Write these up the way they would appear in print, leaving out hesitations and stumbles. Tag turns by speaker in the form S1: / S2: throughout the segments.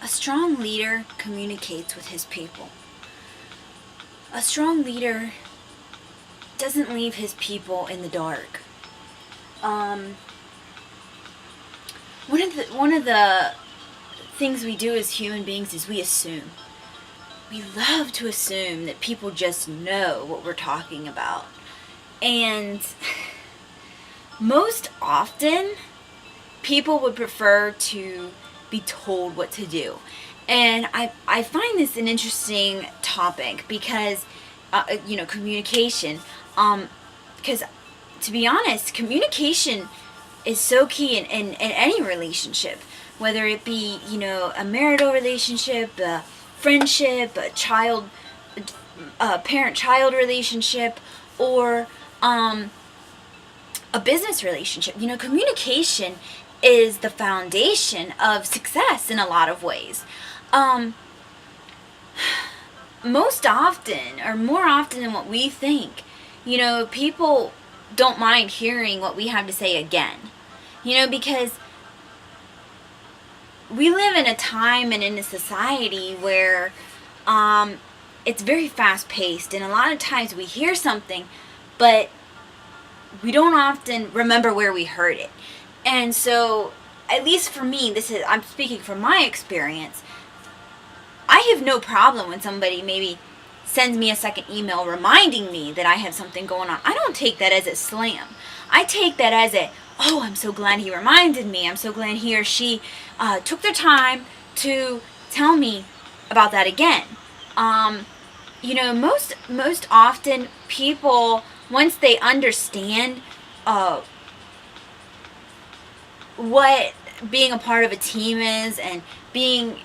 S1: A strong leader communicates with his people. A strong leader doesn't leave his people in the dark. One of the things we do as human beings is we assume. We love to assume that people just know what we're talking about. And most often, people would prefer to be told what to do. And I find this an interesting topic because, communication. Because to be honest, communication is so key in any relationship, whether it be, a marital relationship, a friendship, a parent-child relationship, or a business relationship. Communication is the foundation of success in a lot of ways. Most often, or more often than what we think, people don't mind hearing what we have to say again. Because we live in a time and in a society where it's very fast-paced, and a lot of times we hear something, but we don't often remember where we heard it. And so, at least for me, I'm speaking from my experience, I have no problem when somebody maybe sends me a second email reminding me that I have something going on. I don't take that as a slam. I take that as I'm so glad he reminded me. I'm so glad he or she took their time to tell me about that again. Most often people, once they understand what being a part of a team is, and being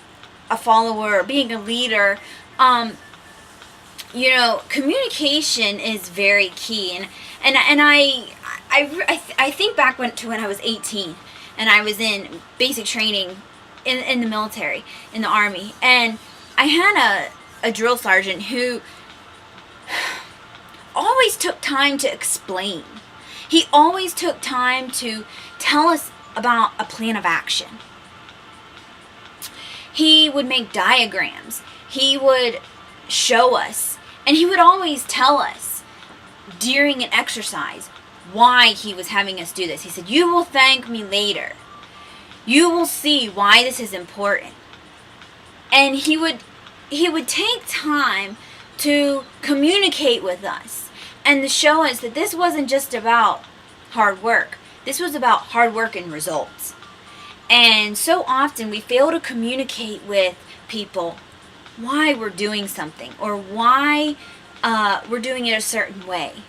S1: a follower, or being a leader, communication is very key. And I think back to when I was 18 and I was in basic training in the military, in the Army, and I had a drill sergeant who always took time to explain. He always took time to tell us about a plan of action. He would make diagrams. He would show us. And he would always tell us during an exercise why he was having us do this. He said, "You will thank me later. You will see why this is important." And he would take time to communicate with us and to show us that this wasn't just about hard work. This was about hard work and results. And so often we fail to communicate with people why we're doing something, or why we're doing it a certain way.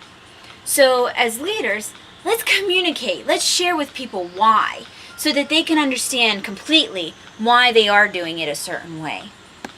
S1: So as leaders, let's communicate. Let's share with people why, so that they can understand completely why they are doing it a certain way.